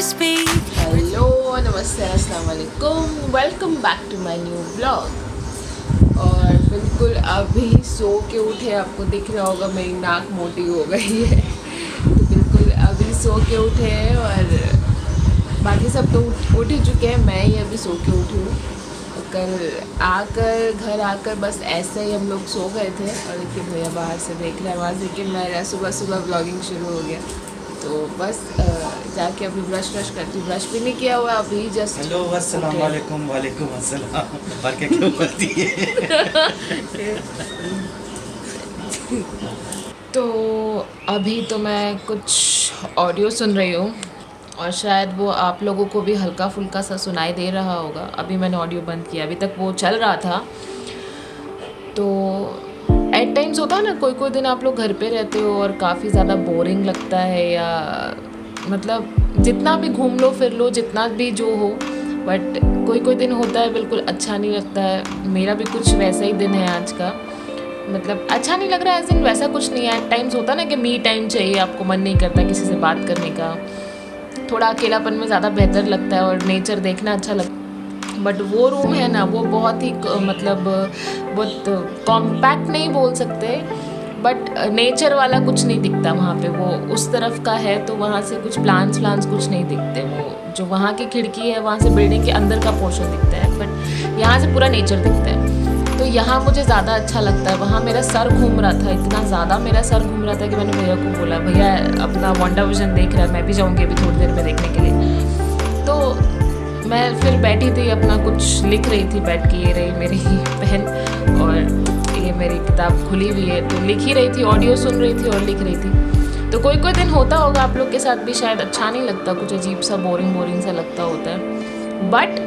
speak. Hello नमस्ते अस्सलाम वालेकुम, welcome back to my new blog. और बिल्कुल अभी सो के उठे, आपको दिख रहा होगा मेरी नाक मोटी हो गई है। तो बिल्कुल अभी सो के उठे हैं और बाकी सब तो उठ ही चुके हैं, मैं ही अभी सो के उठी हूँ। कल आकर घर आकर बस ऐसे ही हम लोग सो गए थे और देखिए भैया बाहर से देख रहे हैं आवाज़ लेकिन मेरा सुबह सुबह ब्लॉगिंग शुरू हो गया। तो बस जाके अभी ब्रश करती हूँ, ब्रश भी नहीं किया हुआ अभी जस्ट। हेलो अस्सलाम वालेकुम वालेकुम अस्सलाम। और क्या क्यों बोलती है? तो अभी तो मैं कुछ ऑडियो सुन रही हूँ और शायद वो आप लोगों को भी हल्का फुल्का सा सुनाई दे रहा होगा। अभी मैंने ऑडियो बंद किया, अभी तक वो चल रहा था। तो एट टाइम्स होता है ना, कोई कोई दिन आप लोग घर पे रहते हो और काफ़ी ज़्यादा बोरिंग लगता है, या मतलब जितना भी घूम लो फिर लो जितना भी जो हो, बट कोई कोई दिन होता है बिल्कुल अच्छा नहीं लगता है। मेरा भी कुछ वैसा ही दिन है आज का, मतलब अच्छा नहीं लग रहा है एज इन वैसा कुछ नहीं है। एट टाइम्स होता है ना कि मी टाइम चाहिए, आपको मन नहीं करता किसी से बात करने का, थोड़ा अकेलापन में ज़्यादा बेहतर लगता है और नेचर देखना अच्छा लगता है। बट वो रूम है ना, वो बहुत ही मतलब बहुत कॉम्पैक्ट नहीं बोल सकते, बट नेचर वाला कुछ नहीं दिखता वहाँ पे। वो उस तरफ का है तो वहाँ से कुछ प्लान्स कुछ नहीं दिखते। वो जो वहाँ की खिड़की है वहाँ से बिल्डिंग के अंदर का पोर्शन दिखता है, बट यहाँ से पूरा नेचर दिखता है। तो यहाँ मुझे ज़्यादा अच्छा लगता है। वहाँ मेरा सर घूम रहा था, इतना ज़्यादा मेरा सर घूम रहा था कि मैंने भैया को बोला, भैया अपना वांडा विजन देख रहा है, मैं भी जाऊँगी अभी थोड़ी देर में देखने के लिए। तो मैं फिर बैठी थी, अपना कुछ लिख रही थी बैठ के, ये रही मेरी पेन और ये मेरी किताब खुली हुई है, तो लिख ही रही थी, ऑडियो सुन रही थी और लिख रही थी। तो कोई कोई दिन होता होगा आप लोग के साथ भी, शायद अच्छा नहीं लगता, कुछ अजीब सा बोरिंग सा लगता होता है। बट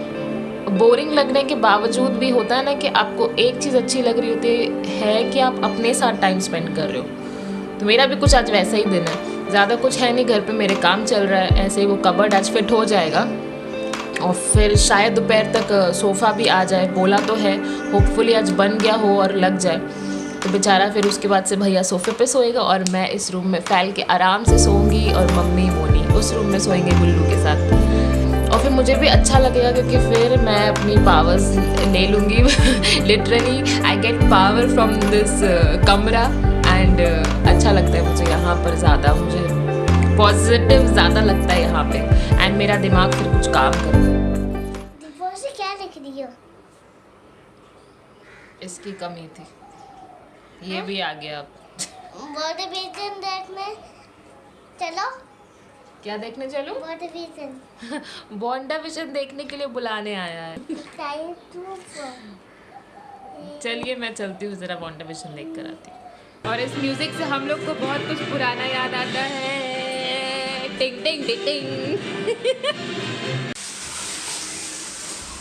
बोरिंग लगने के बावजूद भी होता है ना कि आपको एक चीज़ अच्छी लग रही होती है कि आप अपने साथ टाइम स्पेंड कर रहे हो। तो मेरा भी कुछ आज वैसा ही दिन है। ज़्यादा कुछ है नहीं, घर पे मेरे काम चल रहा है, ऐसे ही वो कबर्ड आज फिट हो जाएगा और फिर शायद दोपहर तक सोफ़ा भी आ जाए, बोला तो है, होपफुली आज बन गया हो और लग जाए। तो बेचारा फिर उसके बाद से भैया सोफ़े पे सोएगा और मैं इस रूम में फैल के आराम से सोऊंगी और मम्मी मोनी उस रूम में सोएंगे गुल्लू के साथ। और फिर मुझे भी अच्छा लगेगा क्योंकि फिर मैं अपनी पावर्स ले लूँगी। Literally I get power from this कमरा एंड अच्छा लगता है मुझे यहाँ पर, ज़्यादा मुझे पॉजिटिव ज़्यादा लगता है यहाँ पे एंड मेरा दिमाग फिर कुछ काम करता है। से क्या लिख रही हो? इसकी कमी थी, ये भी आ गया अब। मोटिवेशन देखने चलो। क्या देखने चलो? मोटिवेशन वांडा विजन देखने के लिए बुलाने आया है। चलिए मैं चलती हूँ, ज़रा वांडा विजन देख कर आती हूँ। और इस म्यूज़िक से हम लोग को बहुत कुछ पुराना याद आता है। टिंग टिंग टिंग टिंग।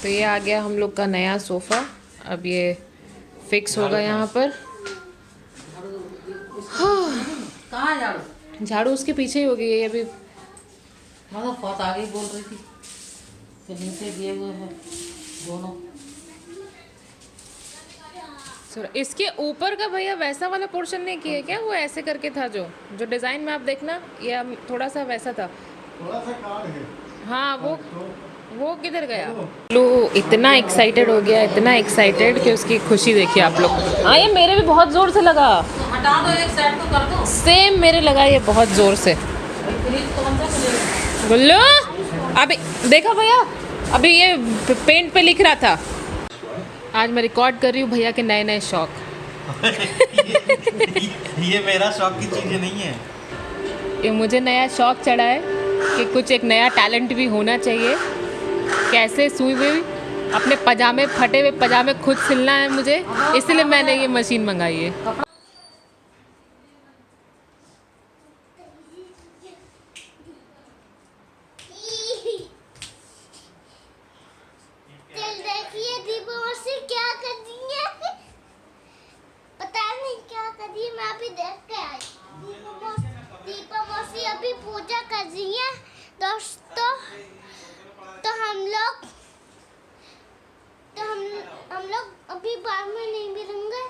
तो ये आ गया हम लोग का नया सोफ़ा, अब ये फिक्स होगा यहाँ पर। कहाँ झाड़ू? झाड़ू उसके पीछे ही होगी, ये अभी मतलब बहुत आगे बोल रही थी कि नीचे दिए हुए हैं दोनों। इसके ऊपर का भैया वैसा वाला पोर्शन नहीं किया क्या? वो ऐसे करके था जो जो डिज़ाइन में आप देखना, ये थोड़ा सा वैसा था, थोड़ा सा कार्ड है। हाँ वो किधर गया? लो इतना एक्साइटेड हो गया, इतना एक्साइटेड कि उसकी खुशी देखिए आप लोग। हाँ ये मेरे भी बहुत ज़ोर से लगा, हटा दो, एक साइड तो कर दो। सेम मेरे लगा ये बहुत ज़ोर से। फ्रिज कौन सा खुलेगा? गुल्लू अभी देखा भैया, अभी ये पेंट पे लिख रहा था। आज मैं रिकॉर्ड कर रही हूँ भैया के नए नए शौक। ये मेरा शौक की चीजें नहीं है। ये मुझे नया शौक चढ़ा है कि कुछ एक नया टैलेंट भी होना चाहिए। कैसे सुई हुई अपने पजामे, फटे हुए पजामे खुद सिलना है मुझे, इसलिए मैंने ये मशीन मंगाई है। देखिए दीपा मौसी क्या कर रही है, पता नहीं क्या कर रही है, मैं अभी देख के आई। दीपा मौसी अभी पूजा कर रही है दोस्तों। तो हम लोग अभी बाद में नहीं मिलेंगे,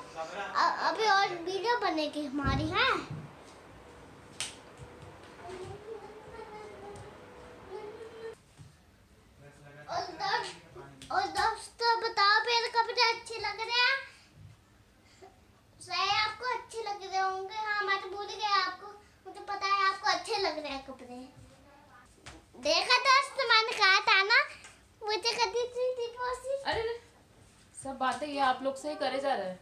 अभी और वीडियो बनेगी हमारी। है सब बातें ये आप लोग से ही करे जा रहे हैं।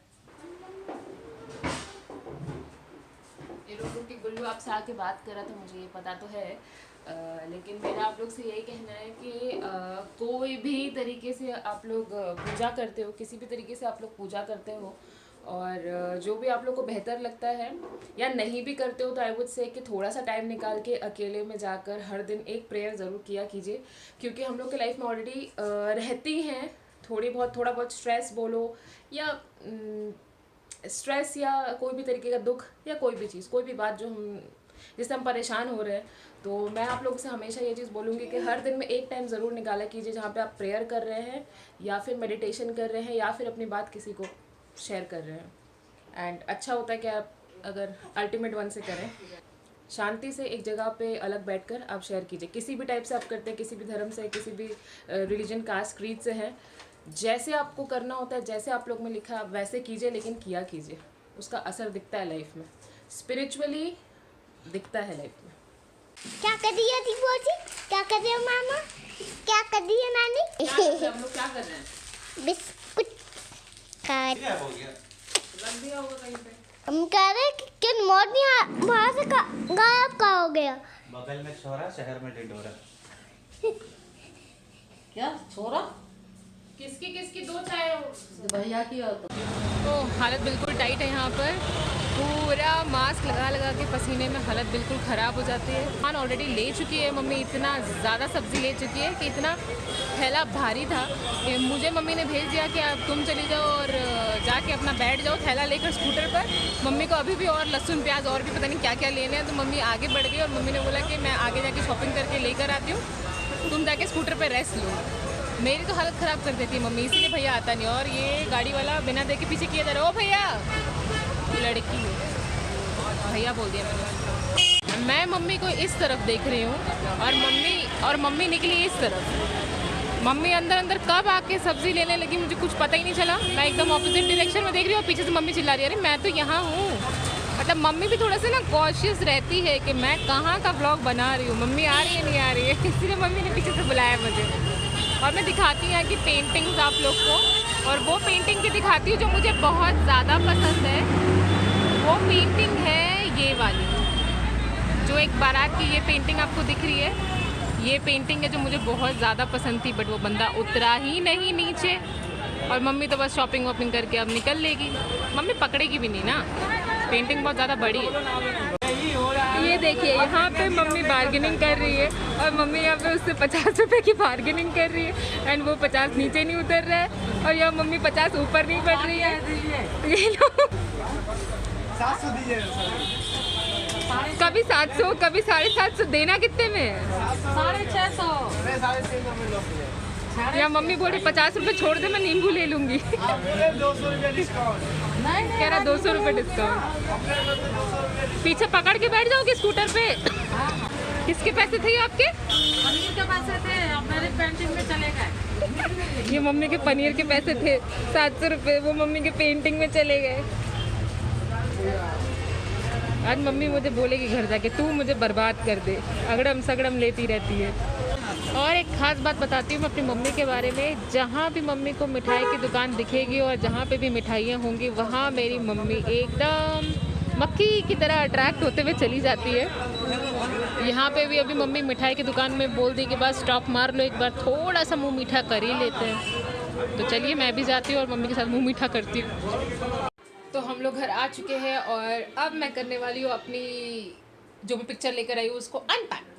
ये रुक रुक के गुल्लू आपसे आके बात कर रहा था, मुझे ये पता तो है। लेकिन मेरा आप लोग से यही कहना है कि कोई भी तरीके से आप लोग पूजा करते हो, किसी भी तरीके से आप लोग पूजा करते हो, और जो भी आप लोग को बेहतर लगता है, या नहीं भी करते हो तो आई वुड से कि थोड़ा सा टाइम निकाल के अकेले में जाकर हर दिन एक प्रेयर ज़रूर किया कीजिए। क्योंकि हम लोग के लाइफ में ऑलरेडी रहती हैं थोड़ा बहुत स्ट्रेस बोलो, या स्ट्रेस, या कोई भी तरीके का दुख, या कोई भी चीज़, कोई भी बात जो जिससे हम परेशान हो रहे हैं। तो मैं आप लोगों से हमेशा ये चीज़ बोलूँगी कि हर दिन में एक टाइम ज़रूर निकाला कीजिए जहाँ पे आप प्रेयर कर रहे हैं, या फिर मेडिटेशन कर रहे हैं, या फिर अपनी बात किसी को शेयर कर रहे हैं। एंड अच्छा होता है कि आप अगर अल्टीमेट वन से करें, शांति से एक जगह पे अलग बैठकर आप शेयर कीजिए। किसी भी टाइप से आप करते हैं, किसी भी धर्म से, किसी भी रिलीजन, कास्ट, क्रीड से है, जैसे आपको करना होता है, जैसे आप लोग में लिखा है वैसे कीजिए, लेकिन किया कीजिए। उसका असर दिखता है लाइफ में, स्पिरिचुअली दिखता है लाइफ में। क्या कर रही है दीपोजी? क्या कर रही है मामा? क्या कर रही है नानी? हम लोग क्या कर रहे हैं? बिस्कुट खा क्या हो गया? रख दिया होगा कहीं पे। हम कह रहे कि मोरनी वहाँ से गायब का हो गया। बगल में छोरा, शहर में ढिंढोरा। क्या छोरा? किसकी दो चाय हो? भैया की और तो हालत बिल्कुल टाइट है यहाँ पर, पूरा मास्क लगा के पसीने में हालत बिल्कुल ख़राब हो जाती है। खान ऑलरेडी ले चुकी है मम्मी, इतना ज़्यादा सब्ज़ी ले चुकी है कि इतना थैला भारी था कि मुझे मम्मी ने भेज दिया कि आप तुम चली जाओ और जाके अपना बैठ जाओ थैला लेकर स्कूटर पर। मम्मी को अभी भी और लहसुन प्याज और भी पता नहीं क्या क्या लेने हैं, तो मम्मी आगे बढ़ गई और मम्मी ने बोला कि मैं आगे जाके शॉपिंग करके लेकर आती हूँ, तुम जाके स्कूटर पर रेस्ट लो। मेरी तो हालत ख़राब कर देती है मम्मी, इसीलिए भैया आता नहीं। और ये गाड़ी वाला बिना देखे पीछे किया जा रहा है। ओ भैया, लड़की भैया बोल दिया मैंने। मैं मम्मी को इस तरफ देख रही हूँ और मम्मी निकली इस तरफ। मम्मी अंदर कब आके सब्ज़ी लेने लगी मुझे कुछ पता ही नहीं चला। मैं एकदम ऑपोजिट डायरेक्शन में देख रही हूँ और पीछे से मम्मी चिल्ला रही है, अरे मैं तो यहाँ हूँ। मतलब मम्मी भी थोड़ा सा ना कॉशियस रहती है कि मैं कहाँ का व्लॉग बना रही हूँ, मम्मी आ रही है नहीं आ रही है, इसीलिए मम्मी ने पीछे से बुलाया मुझे। और मैं दिखाती हूँ कि पेंटिंग्स आप लोग को, और वो पेंटिंग भी दिखाती हूँ जो मुझे बहुत ज़्यादा पसंद है। वो पेंटिंग है ये वाली, जो एक बारात की ये पेंटिंग आपको दिख रही है, ये पेंटिंग है जो मुझे बहुत ज़्यादा पसंद थी, बट वो बंदा उतरा ही नहीं नीचे। और मम्मी तो बस शॉपिंग वॉपिंग करके अब निकल लेगी। मम्मी पकड़ेगी भी नहीं ना, पेंटिंग बहुत ज़्यादा बड़ी है। ये देखिए यहाँ पे मम्मी बार्गेनिंग कर रही है, और मम्मी यहाँ पे उससे 50 रुपए की बार्गेनिंग कर रही है, एंड वो 50 नीचे नहीं उतर रहा है, और यहाँ मम्मी 50 ऊपर नहीं बढ़ रही है। ये लो, 700 दीजिए। कभी 700 कभी 750, देना कितने में है? 650। मैं 650 में लो। या मम्मी बोल रही 50 रुपए छोड़ दे, मैं नींबू ले लूँगी। 200 रुपये डिस्काउंट। नहीं कह रहा 200 रुपये डिस्काउंट। पीछे पकड़ के बैठ जाओगे स्कूटर पे। किसके पैसे थे ये आपके? पनीर के पैसे थे, अब मेरी पेंटिंग में चले गए। ये मम्मी के पनीर के पैसे थे 700 रुपये, वो मम्मी के पेंटिंग में चले गए। आज मम्मी मुझे बोलेगी घर जाके, तू मुझे बर्बाद कर दे, अगड़म सगड़म लेती रहती है। और एक ख़ास बात बताती हूँ मैं अपनी मम्मी के बारे में, जहाँ भी मम्मी को मिठाई की दुकान दिखेगी और जहाँ पे भी मिठाइयाँ होंगी, वहाँ मेरी मम्मी एकदम मक्खी की तरह अट्रैक्ट होते हुए चली जाती है। यहाँ पे भी अभी मम्मी मिठाई की दुकान में बोल दी कि बस स्टॉप मार लो एक बार, थोड़ा सा मुँह मीठा कर ही लेते हैं। तो चलिए मैं भी जाती हूँ और मम्मी के साथ मुँह मीठा करती हूँ। तो हम लोग घर आ चुके हैं और अब मैं करने वाली हूँ अपनी जो मैं पिक्चर लेकर आई हूँ उसको अनपैक।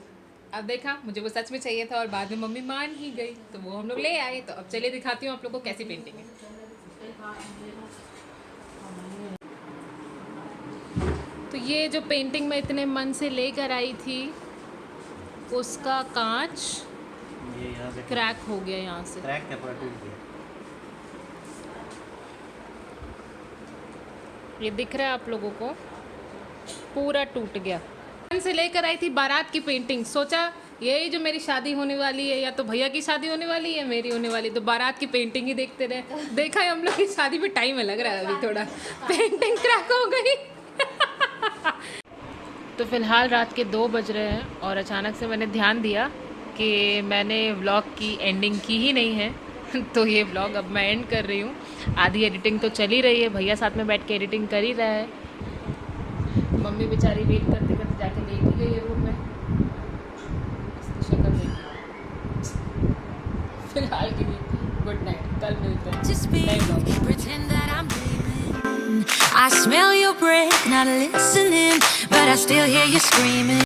अब देखा मुझे वो सच में चाहिए था और बाद में मम्मी मान ही गई, तो वो हम लोग ले आए। तो अब चलिए दिखाती हूँ आप लोग को कैसी पेंटिंग है। तो ये जो पेंटिंग मैं इतने मन से लेकर आई थी, उसका कांच ये यहाँ से क्रैक हो गया, यहाँ से क्रैक क्या, पूरा टूट गया। ये दिख रहा है आप लोगों को, पूरा टूट गया। मन से लेकर आई थी बारात की पेंटिंग, सोचा यही जो मेरी शादी होने वाली है, या तो भैया की शादी होने वाली है, मेरी होने वाली, तो बारात की पेंटिंग ही देखते रहे। देखा है हम लोग की शादी में टाइम लग रहा है अभी थोड़ा, पेंटिंग क्रैक हो गई। तो फिलहाल रात के 2 बज रहे हैं और अचानक से मैंने ध्यान दिया कि मैंने व्लॉग की एंडिंग की ही नहीं है। तो ये व्लॉग अब मैं एंड कर रही हूँ। आधी एडिटिंग तो चल ही रही है, भैया साथ में बैठ के एडिटिंग कर ही रहा है। मम्मी बेचारी वेट करते करते जाके लेट ही गई है रूम में। इसकी शक्ल देखिए। फिलहाल के लिए गुड नाइट, कल मिलते हैं नए व्लॉग में। Pretend that I'm dreaming. I smell your breath, not listening, but I still hear you screaming.